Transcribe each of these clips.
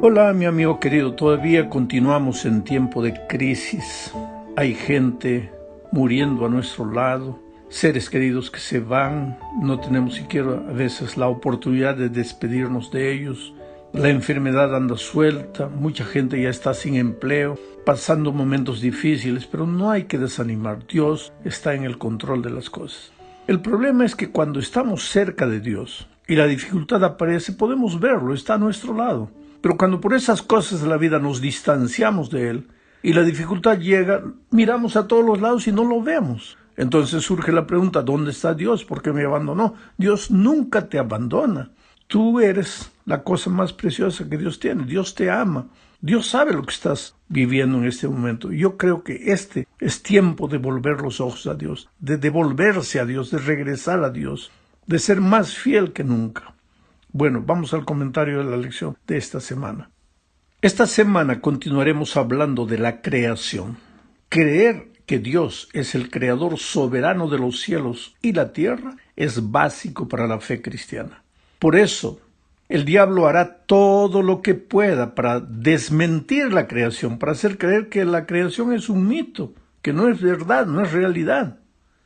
Hola, mi amigo querido, todavía continuamos en tiempo de crisis. Hay gente muriendo a nuestro lado, seres queridos que se van, no tenemos siquiera a veces la oportunidad de despedirnos de ellos. La enfermedad anda suelta, mucha gente ya está sin empleo, pasando momentos difíciles, pero no hay que desanimar. Dios está en el control de las cosas. El problema es que cuando estamos cerca de Dios y la dificultad aparece, podemos verlo, está a nuestro lado. Pero cuando por esas cosas de la vida nos distanciamos de Él y la dificultad llega, miramos a todos los lados y no lo vemos. Entonces surge la pregunta, ¿dónde está Dios? ¿Por qué me abandonó? Dios nunca te abandona. Tú eres la cosa más preciosa que Dios tiene. Dios te ama. Dios sabe lo que estás viviendo en este momento. Yo creo que este es tiempo de volver los ojos a Dios, de devolverse a Dios, de regresar a Dios, de ser más fiel que nunca. Bueno, vamos al comentario de la lección de esta semana. Esta semana continuaremos hablando de la creación. Creer que Dios es el creador soberano de los cielos y la tierra es básico para la fe cristiana. Por eso, el diablo hará todo lo que pueda para desmentir la creación, para hacer creer que la creación es un mito, que no es verdad, no es realidad.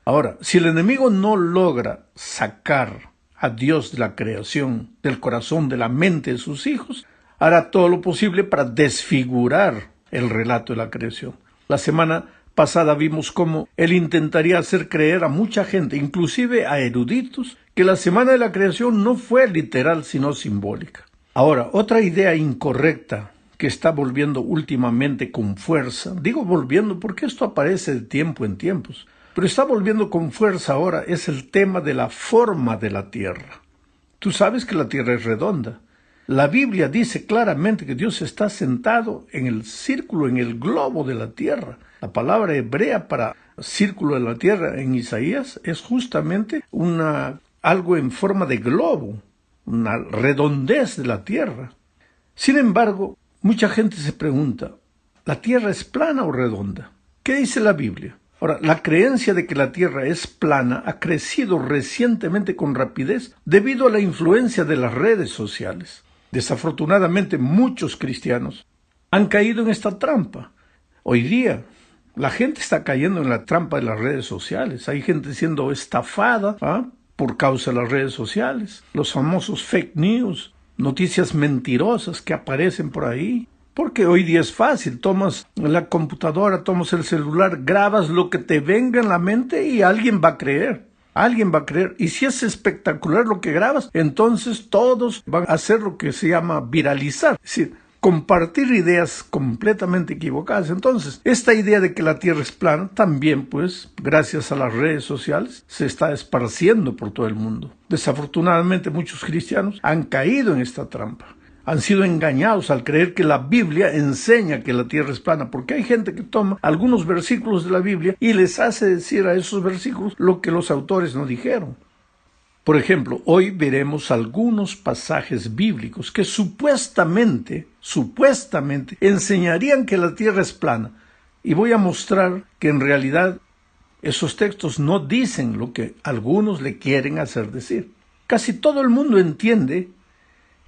Ahora, si el enemigo no logra sacar a Dios de la creación, del corazón, de la mente de sus hijos, hará todo lo posible para desfigurar el relato de la creación. La semana pasada vimos cómo él intentaría hacer creer a mucha gente, inclusive a eruditos, que la semana de la creación no fue literal sino simbólica. Ahora, otra idea incorrecta que está volviendo últimamente con fuerza, digo volviendo porque esto aparece de tiempo en tiempos, pero está volviendo con fuerza ahora, es el tema de la forma de la tierra. Tú sabes que la tierra es redonda. La Biblia dice claramente que Dios está sentado en el círculo, en el globo de la tierra. La palabra hebrea para círculo de la tierra en Isaías es justamente algo en forma de globo, una redondez de la tierra. Sin embargo, mucha gente se pregunta, ¿la tierra es plana o redonda? ¿Qué dice la Biblia? Ahora, la creencia de que la Tierra es plana ha crecido recientemente con rapidez debido a la influencia de las redes sociales. Desafortunadamente, muchos cristianos han caído en esta trampa. Hoy día, la gente está cayendo en la trampa de las redes sociales. Hay gente siendo estafada por causa de las redes sociales. Los famosos fake news, noticias mentirosas que aparecen por ahí. Porque hoy día es fácil, tomas la computadora, tomas el celular, grabas lo que te venga en la mente y alguien va a creer. Alguien va a creer. Y si es espectacular lo que grabas, entonces todos van a hacer lo que se llama viralizar. Es decir, compartir ideas completamente equivocadas. Entonces, esta idea de que la Tierra es plana también, pues, gracias a las redes sociales, se está esparciendo por todo el mundo. Desafortunadamente, muchos cristianos han caído en esta trampa. Han sido engañados al creer que la Biblia enseña que la tierra es plana, porque hay gente que toma algunos versículos de la Biblia y les hace decir a esos versículos lo que los autores no dijeron. Por ejemplo, hoy veremos algunos pasajes bíblicos que supuestamente enseñarían que la tierra es plana. Y voy a mostrar que en realidad esos textos no dicen lo que algunos le quieren hacer decir. Casi todo el mundo entiende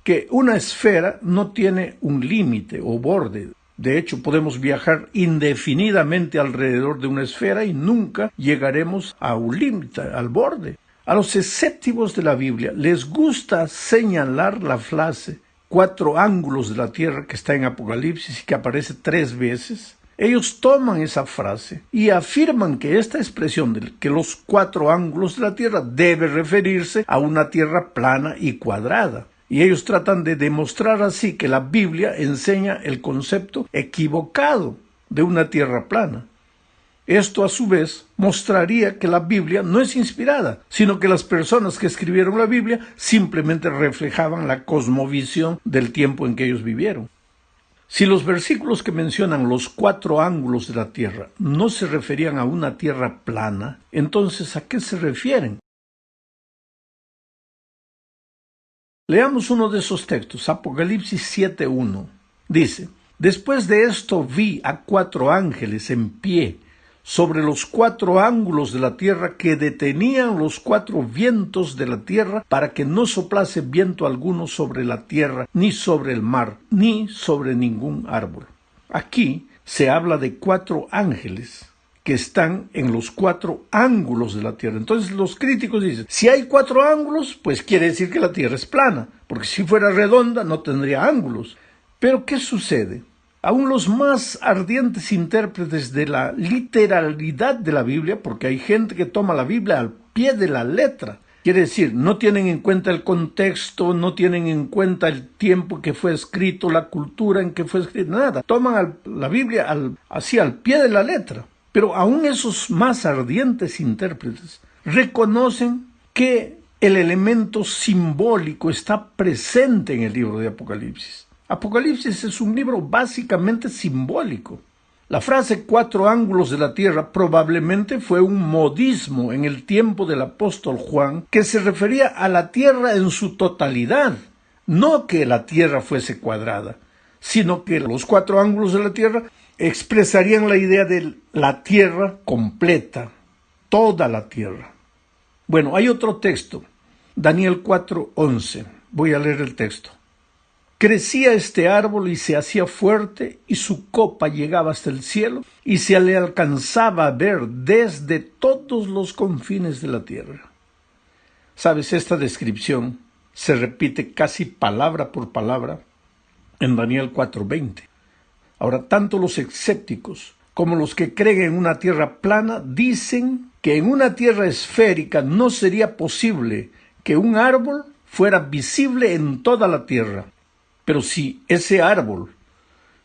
que una esfera no tiene un límite o borde. De hecho, podemos viajar indefinidamente alrededor de una esfera y nunca llegaremos a un límite, al borde. A los escépticos de la Biblia les gusta señalar la frase 4 ángulos de la tierra que está en Apocalipsis y que aparece 3 veces. Ellos toman esa frase y afirman que esta expresión de que los 4 ángulos de la tierra debe referirse a una tierra plana y cuadrada. Y ellos tratan de demostrar así que la Biblia enseña el concepto equivocado de una tierra plana. Esto a su vez mostraría que la Biblia no es inspirada, sino que las personas que escribieron la Biblia simplemente reflejaban la cosmovisión del tiempo en que ellos vivieron. Si los versículos que mencionan los 4 ángulos de la tierra no se referían a una tierra plana, entonces ¿a qué se refieren? Leamos uno de esos textos, Apocalipsis 7:1. Dice, después de esto vi a 4 ángeles en pie sobre los 4 ángulos de la tierra, que detenían los 4 vientos de la tierra, para que no soplase viento alguno sobre la tierra, ni sobre el mar, ni sobre ningún árbol. Aquí se habla de 4 ángeles que están en los 4 ángulos de la tierra. Entonces los críticos dicen, si hay 4 ángulos, pues quiere decir que la tierra es plana, porque si fuera redonda no tendría ángulos. Pero ¿qué sucede? Aún los más ardientes intérpretes de la literalidad de la Biblia, porque hay gente que toma la Biblia al pie de la letra, quiere decir, no tienen en cuenta el contexto, no tienen en cuenta el tiempo que fue escrito, la cultura en que fue escrito, nada. Toman la Biblia así al pie de la letra. Pero aún esos más ardientes intérpretes reconocen que el elemento simbólico está presente en el libro de Apocalipsis. Apocalipsis es un libro básicamente simbólico. La frase 4 ángulos de la tierra probablemente fue un modismo en el tiempo del apóstol Juan, que se refería a la tierra en su totalidad, no que la tierra fuese cuadrada, sino que los 4 ángulos de la tierra expresarían la idea de la tierra completa, toda la tierra. Bueno, hay otro texto, Daniel 4:11. Voy a leer el texto. Crecía este árbol y se hacía fuerte, y su copa llegaba hasta el cielo, y se le alcanzaba a ver desde todos los confines de la tierra. Sabes, esta descripción se repite casi palabra por palabra en Daniel 4:20. Ahora, tanto los escépticos como los que creen en una tierra plana dicen que en una tierra esférica no sería posible que un árbol fuera visible en toda la tierra. Pero si ese árbol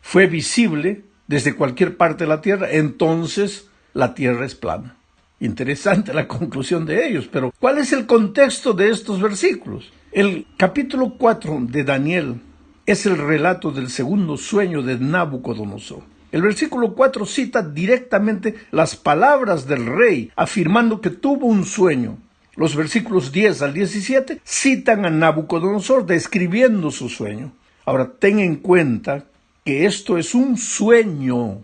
fue visible desde cualquier parte de la tierra, entonces la tierra es plana. Interesante la conclusión de ellos, pero ¿cuál es el contexto de estos versículos? El capítulo 4 de Daniel es el relato del segundo sueño de Nabucodonosor. El versículo 4 cita directamente las palabras del rey, afirmando que tuvo un sueño. Los versículos 10 al 17 citan a Nabucodonosor describiendo su sueño. Ahora, ten en cuenta que esto es un sueño,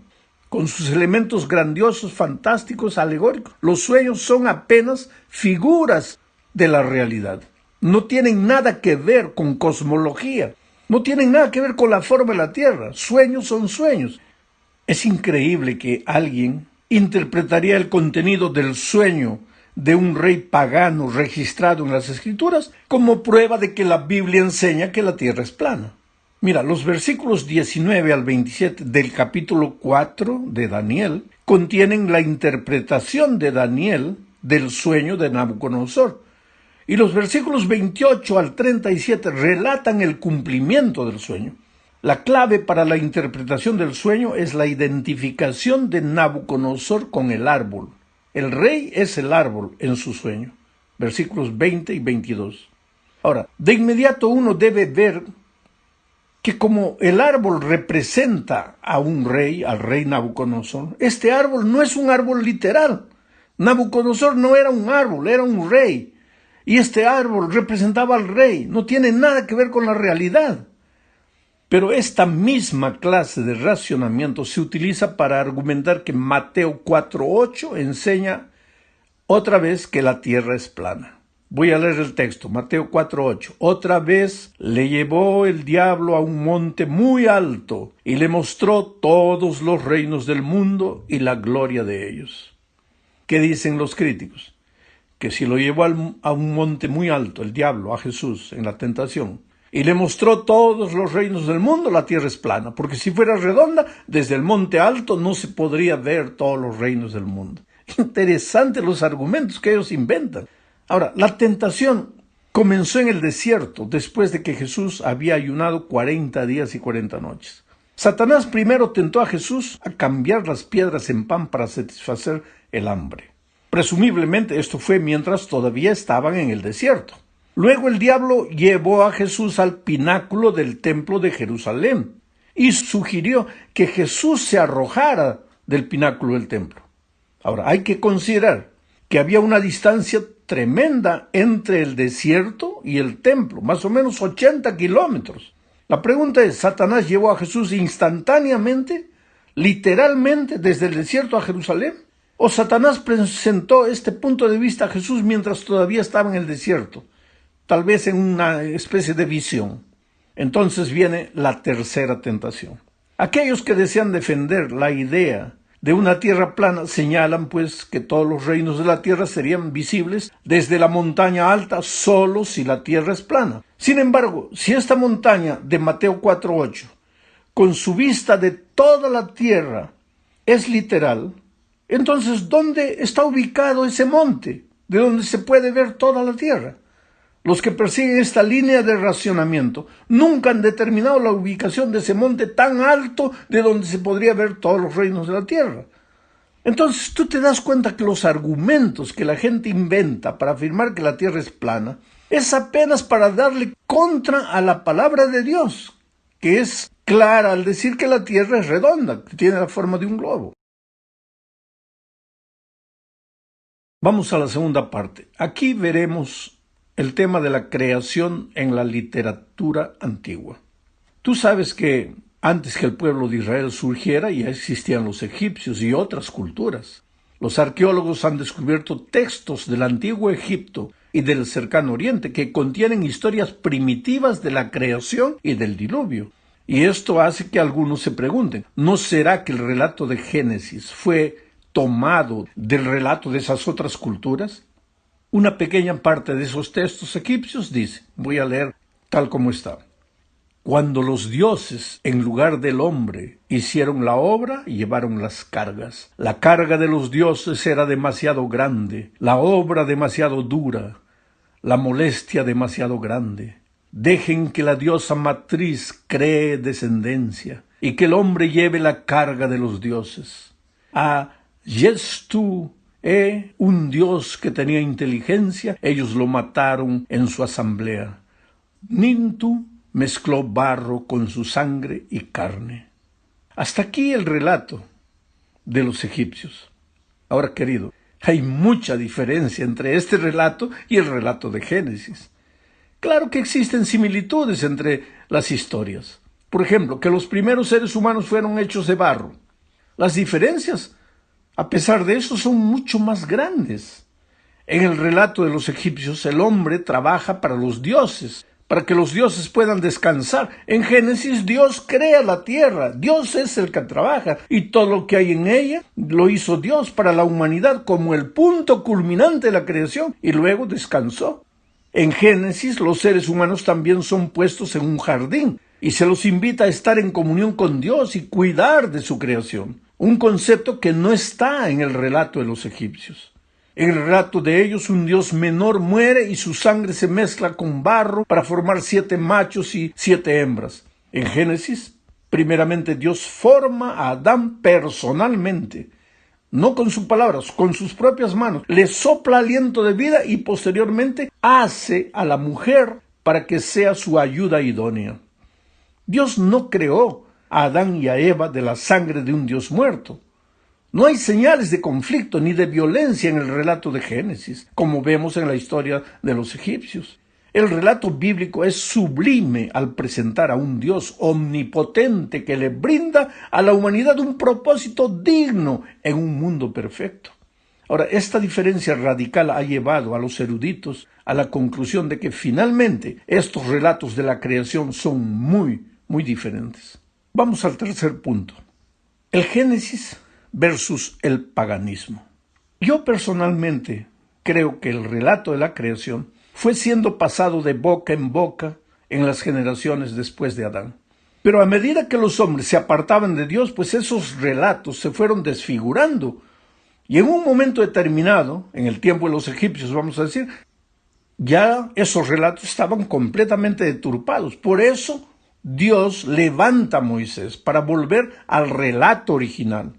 con sus elementos grandiosos, fantásticos, alegóricos. Los sueños son apenas figuras de la realidad. No tienen nada que ver con cosmología. No tienen nada que ver con la forma de la tierra. Sueños son sueños. Es increíble que alguien interpretaría el contenido del sueño de un rey pagano registrado en las Escrituras como prueba de que la Biblia enseña que la tierra es plana. Mira, los versículos 19 al 27 del capítulo 4 de Daniel contienen la interpretación de Daniel del sueño de Nabucodonosor. Y los versículos 28 al 37 relatan el cumplimiento del sueño. La clave para la interpretación del sueño es la identificación de Nabucodonosor con el árbol. El rey es el árbol en su sueño. Versículos 20 y 22. Ahora, de inmediato uno debe ver que como el árbol representa a un rey, al rey Nabucodonosor, este árbol no es un árbol literal. Nabucodonosor no era un árbol, era un rey. Y este árbol representaba al rey, no tiene nada que ver con la realidad. Pero esta misma clase de racionamiento se utiliza para argumentar que Mateo 4:8 enseña otra vez que la tierra es plana. Voy a leer el texto, Mateo 4:8. Otra vez le llevó el diablo a un monte muy alto y le mostró todos los reinos del mundo y la gloria de ellos. ¿Qué dicen los críticos? Que si lo llevó a un monte muy alto, el diablo, a Jesús, en la tentación, y le mostró todos los reinos del mundo, la tierra es plana, porque si fuera redonda, desde el monte alto no se podría ver todos los reinos del mundo. Interesantes los argumentos que ellos inventan. Ahora, la tentación comenzó en el desierto, después de que Jesús había ayunado 40 días y 40 noches. Satanás primero tentó a Jesús a cambiar las piedras en pan para satisfacer el hambre. Presumiblemente esto fue mientras todavía estaban en el desierto. Luego el diablo llevó a Jesús al pináculo del templo de Jerusalén y sugirió que Jesús se arrojara del pináculo del templo. Ahora, hay que considerar que había una distancia tremenda entre el desierto y el templo, más o menos 80 kilómetros. La pregunta es, ¿Satanás llevó a Jesús instantáneamente, literalmente, desde el desierto a Jerusalén? ¿O Satanás presentó este punto de vista a Jesús mientras todavía estaba en el desierto? Tal vez en una especie de visión. Entonces viene la tercera tentación. Aquellos que desean defender la idea de una tierra plana señalan pues que todos los reinos de la tierra serían visibles desde la montaña alta solo si la tierra es plana. Sin embargo, si esta montaña de Mateo 4:8, con su vista de toda la tierra, es literal, entonces ¿dónde está ubicado ese monte de donde se puede ver toda la tierra? Los que persiguen esta línea de racionamiento nunca han determinado la ubicación de ese monte tan alto de donde se podría ver todos los reinos de la tierra. Entonces tú te das cuenta que los argumentos que la gente inventa para afirmar que la tierra es plana es apenas para darle contra a la palabra de Dios, que es clara al decir que la tierra es redonda, que tiene la forma de un globo. Vamos a la segunda parte. Aquí veremos el tema de la creación en la literatura antigua. Tú sabes que antes que el pueblo de Israel surgiera ya existían los egipcios y otras culturas. Los arqueólogos han descubierto textos del antiguo Egipto y del cercano Oriente que contienen historias primitivas de la creación y del diluvio. Y esto hace que algunos se pregunten, ¿no será que el relato de Génesis fue tomado del relato de esas otras culturas? Una pequeña parte de esos textos egipcios dice, voy a leer tal como está. Cuando los dioses, en lugar del hombre, hicieron la obra, llevaron las cargas. La carga de los dioses era demasiado grande, la obra demasiado dura, la molestia demasiado grande. Dejen que la diosa matriz cree descendencia y que el hombre lleve la carga de los dioses. A Yestu, un dios que tenía inteligencia, ellos lo mataron en su asamblea. Nintu mezcló barro con su sangre y carne. Hasta aquí el relato de los egipcios. Ahora, querido, hay mucha diferencia entre este relato y el relato de Génesis. Claro que existen similitudes entre las historias. Por ejemplo, que los primeros seres humanos fueron hechos de barro. Las diferencias, a pesar de eso, son mucho más grandes. En el relato de los egipcios, el hombre trabaja para los dioses, para que los dioses puedan descansar. En Génesis, Dios crea la tierra, Dios es el que trabaja, y todo lo que hay en ella lo hizo Dios para la humanidad como el punto culminante de la creación, y luego descansó. En Génesis, los seres humanos también son puestos en un jardín, y se los invita a estar en comunión con Dios y cuidar de su creación. Un concepto que no está en el relato de los egipcios. En el relato de ellos, un dios menor muere y su sangre se mezcla con barro para formar 7 machos y 7 hembras. En Génesis, primeramente Dios forma a Adán personalmente, no con sus palabras, con sus propias manos. Le sopla aliento de vida y posteriormente hace a la mujer para que sea su ayuda idónea. Dios no creó a Adán y a Eva de la sangre de un Dios muerto. No hay señales de conflicto ni de violencia en el relato de Génesis, como vemos en la historia de los egipcios. El relato bíblico es sublime al presentar a un Dios omnipotente que le brinda a la humanidad un propósito digno en un mundo perfecto. Ahora, esta diferencia radical ha llevado a los eruditos a la conclusión de que finalmente estos relatos de la creación son muy diferentes. Vamos al tercer punto. El Génesis versus el paganismo. Yo personalmente creo que el relato de la creación fue siendo pasado de boca en boca en las generaciones después de Adán. Pero a medida que los hombres se apartaban de Dios, pues esos relatos se fueron desfigurando. Y en un momento determinado, en el tiempo de los egipcios, vamos a decir, ya esos relatos estaban completamente deturpados. Por eso Dios levanta a Moisés para volver al relato original.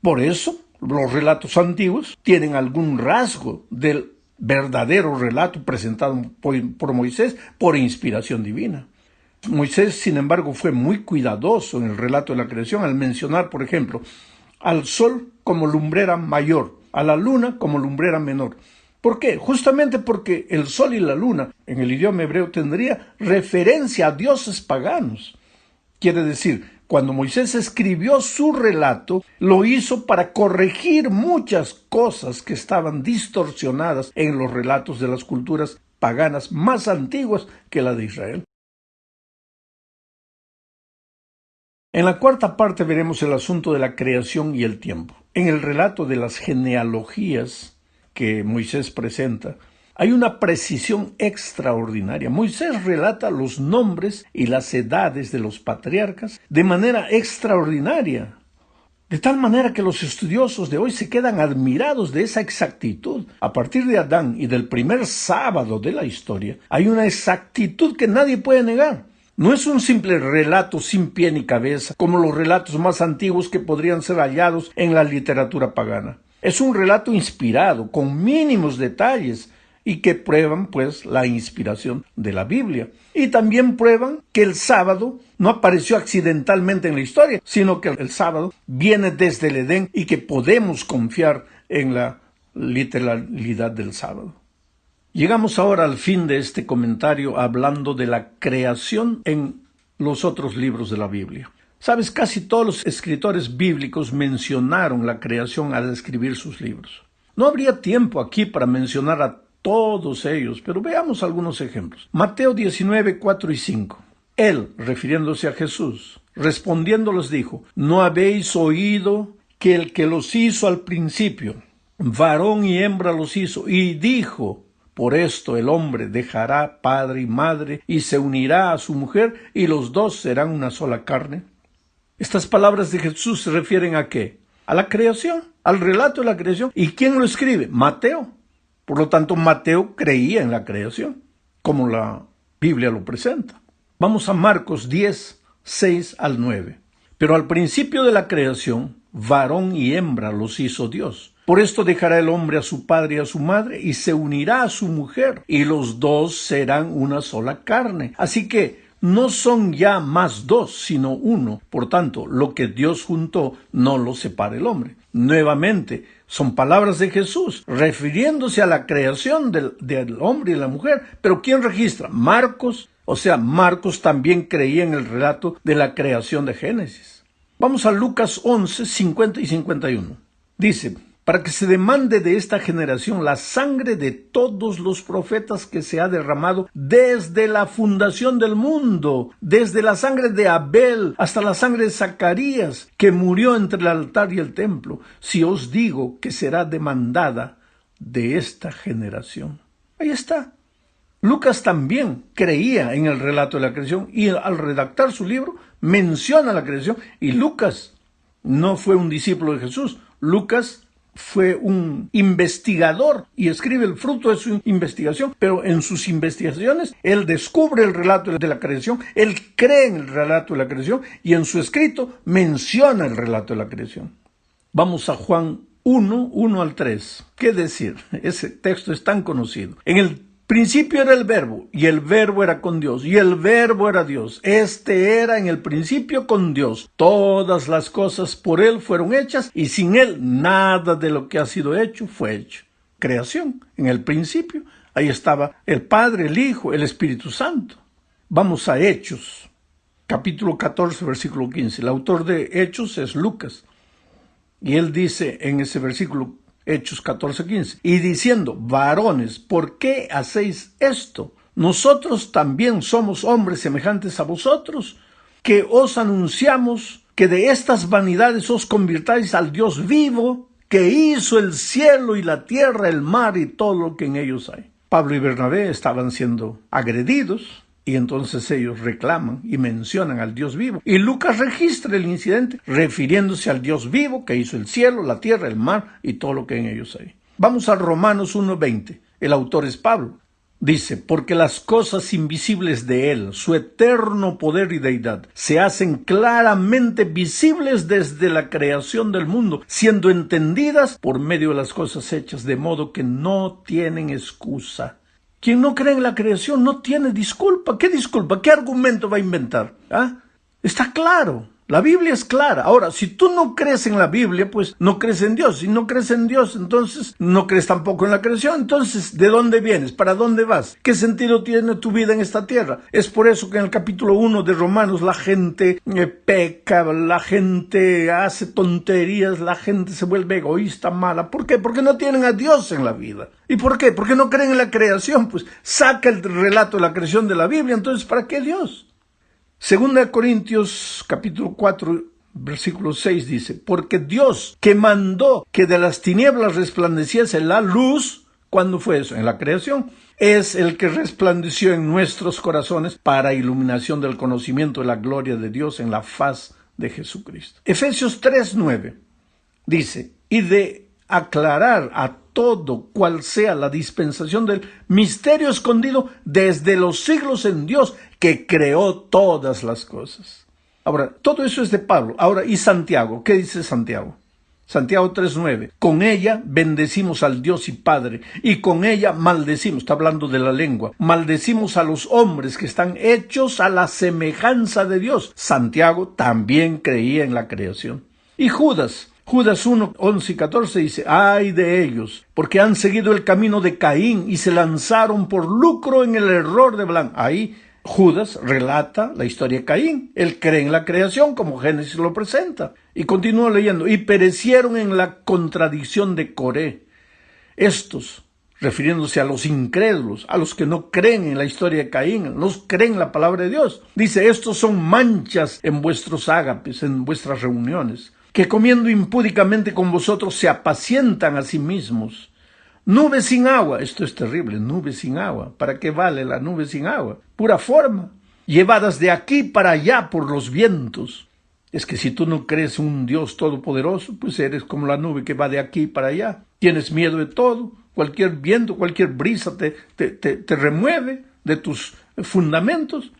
Por eso los relatos antiguos tienen algún rasgo del verdadero relato presentado por Moisés por inspiración divina. Moisés, sin embargo, fue muy cuidadoso en el relato de la creación al mencionar, por ejemplo, al sol como lumbrera mayor, a la luna como lumbrera menor. ¿Por qué? Justamente porque el sol y la luna en el idioma hebreo tendría referencia a dioses paganos. Quiere decir, Cuando Moisés escribió su relato, lo hizo para corregir muchas cosas que estaban distorsionadas en los relatos de las culturas paganas más antiguas que la de Israel. En la cuarta parte veremos el asunto de la creación y el tiempo. En el relato de las genealogías que Moisés presenta, hay una precisión extraordinaria. Moisés relata los nombres y las edades de los patriarcas de manera extraordinaria, de tal manera que los estudiosos de hoy se quedan admirados de esa exactitud. A partir de Adán y del primer sábado de la historia, hay una exactitud que nadie puede negar. No es un simple relato sin pie ni cabeza, como los relatos más antiguos que podrían ser hallados en la literatura pagana. Es un relato inspirado, con mínimos detalles, y que prueban, pues, la inspiración de la Biblia. Y también prueban que el sábado no apareció accidentalmente en la historia, sino que el sábado viene desde el Edén y que podemos confiar en la literalidad del sábado. Llegamos ahora al fin de este comentario hablando de la creación en los otros libros de la Biblia. Sabes, casi todos los escritores bíblicos mencionaron la creación al escribir sus libros. No habría tiempo aquí para mencionar a todos ellos, pero veamos algunos ejemplos. Mateo 19, 4 y 5. Él, refiriéndose a Jesús, respondiendo les dijo: ¿no habéis oído que el que los hizo al principio, varón y hembra los hizo? Y dijo: por esto el hombre dejará padre y madre y se unirá a su mujer y los dos serán una sola carne. Estas palabras de Jesús se refieren ¿a qué? A la creación, al relato de la creación. ¿Y quién lo escribe? Mateo. Por lo tanto, Mateo creía en la creación, como la Biblia lo presenta. Vamos a Marcos 10, 6 al 9. Pero al principio de la creación, varón y hembra los hizo Dios. Por esto dejará el hombre a su padre y a su madre, y se unirá a su mujer, y los dos serán una sola carne. Así que no son ya más dos, sino uno. Por tanto, lo que Dios juntó, no lo separa el hombre. Nuevamente, son palabras de Jesús, refiriéndose a la creación del hombre y la mujer. Pero ¿quién registra? Marcos. O sea, Marcos también creía en el relato de la creación de Génesis. Vamos a Lucas 11, 50 y 51. Dice: para que se demande de esta generación la sangre de todos los profetas que se ha derramado desde la fundación del mundo, desde la sangre de Abel hasta la sangre de Zacarías, que murió entre el altar y el templo. Si os digo que será demandada de esta generación. Ahí está. Lucas también creía en el relato de la creación y al redactar su libro menciona la creación. Y Lucas no fue un discípulo de Jesús. Lucas fue un investigador y escribe el fruto de su investigación, pero en sus investigaciones él descubre el relato de la creación, él cree en el relato de la creación y en su escrito menciona el relato de la creación. Vamos a Juan 1, 1 al 3. ¿Qué decir? Ese texto es tan conocido. En el principio era el verbo, y el verbo era con Dios, y el verbo era Dios. Este era en el principio con Dios. Todas las cosas por él fueron hechas, y sin él nada de lo que ha sido hecho fue hecho. Creación, en el principio, ahí estaba el Padre, el Hijo, el Espíritu Santo. Vamos a Hechos, capítulo 14, versículo 15. El autor de Hechos es Lucas, y él dice en ese versículo, Hechos 14:15, y diciendo: varones, ¿por qué hacéis esto? Nosotros también somos hombres semejantes a vosotros, que os anunciamos que de estas vanidades os convirtáis al Dios vivo, que hizo el cielo y la tierra, el mar y todo lo que en ellos hay. Pablo y Bernabé estaban siendo agredidos, y entonces ellos reclaman y mencionan al Dios vivo. Y Lucas registra el incidente refiriéndose al Dios vivo que hizo el cielo, la tierra, el mar y todo lo que en ellos hay. Vamos a Romanos 1:20. El autor es Pablo. Dice: porque las cosas invisibles de él, su eterno poder y deidad, se hacen claramente visibles desde la creación del mundo, siendo entendidas por medio de las cosas hechas, de modo que no tienen excusa. Quien no cree en la creación no tiene disculpa. ¿Qué disculpa? ¿Qué argumento va a inventar? Está claro. La Biblia es clara. Ahora, si tú no crees en la Biblia, pues no crees en Dios. Si no crees en Dios, entonces no crees tampoco en la creación. Entonces, ¿de dónde vienes? ¿Para dónde vas? ¿Qué sentido tiene tu vida en esta tierra? Es por eso que en el capítulo 1 de Romanos la gente peca, la gente hace tonterías, la gente se vuelve egoísta, mala. ¿Por qué? Porque no tienen a Dios en la vida. ¿Y por qué? Porque no creen en la creación. Pues saca el relato de la creación de la Biblia. Entonces, ¿para qué Dios? Segunda de Corintios capítulo 4 versículo 6 dice: porque Dios, que mandó que de las tinieblas resplandeciese la luz, ¿cuándo fue eso? En la creación. Es el que resplandeció en nuestros corazones para iluminación del conocimiento de la gloria de Dios en la faz de Jesucristo. Efesios 3:9 dice: y de aclarar a todo cual sea la dispensación del misterio escondido desde los siglos en Dios, que creó todas las cosas. Ahora, todo eso es de Pablo. Ahora, ¿y Santiago? ¿Qué dice Santiago? Santiago 3:9. Con ella bendecimos al Dios y Padre, y con ella maldecimos, está hablando de la lengua, maldecimos a los hombres que están hechos a la semejanza de Dios. Santiago también creía en la creación. Y Judas 1, 11 y 14 dice: ay de ellos, porque han seguido el camino de Caín y se lanzaron por lucro en el error de Balaam. Ahí Judas relata la historia de Caín. Él cree en la creación como Génesis lo presenta. Y continúa leyendo: y perecieron en la contradicción de Coré. Estos, refiriéndose a los incrédulos, a los que no creen en la historia de Caín, no creen en la palabra de Dios. Dice: estos son manchas en vuestros ágapes, en vuestras reuniones, que comiendo impúdicamente con vosotros se apacientan a sí mismos. Nube sin agua, esto es terrible, nube sin agua. ¿Para qué vale la nube sin agua? Pura forma, llevadas de aquí para allá por los vientos. Es que si tú no crees en un Dios todopoderoso, pues eres como la nube que va de aquí para allá. Tienes miedo de todo, cualquier viento, cualquier brisa te remueve de tus fundamentos.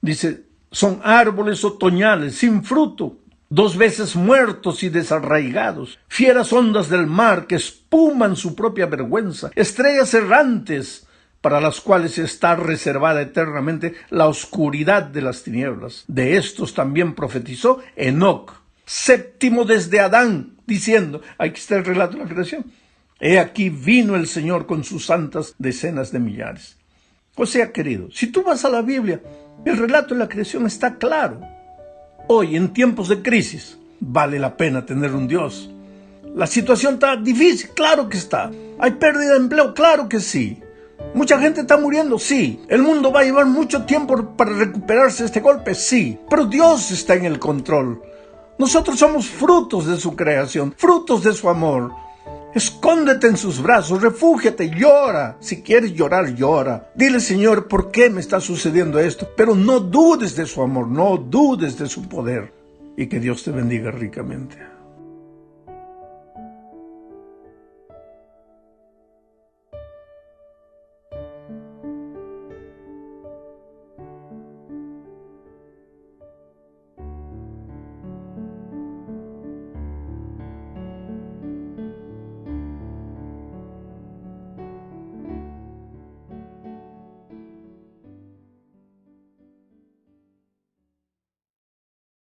Dice: son árboles otoñales sin fruto, 2 veces muertos y desarraigados, fieras ondas del mar que espuman su propia vergüenza, estrellas errantes para las cuales está reservada eternamente la oscuridad de las tinieblas. De estos también profetizó Enoc, 7º desde Adán, diciendo, aquí está el relato de la creación: he aquí vino el Señor con sus santas decenas de millares. O sea, querido, si tú vas a la Biblia, el relato de la creación está claro. Hoy, en tiempos de crisis, vale la pena tener un Dios. La situación está difícil, claro que está. Hay pérdida de empleo, claro que sí. Mucha gente está muriendo, sí. El mundo va a llevar mucho tiempo para recuperarse de este golpe, sí. Pero Dios está en el control. Nosotros somos frutos de su creación, frutos de su amor. Escóndete en sus brazos, refúgiate, llora. Si quieres llorar, llora. Dile: Señor, ¿por qué me está sucediendo esto? Pero no dudes de su amor, no dudes de su poder. Y que Dios te bendiga ricamente.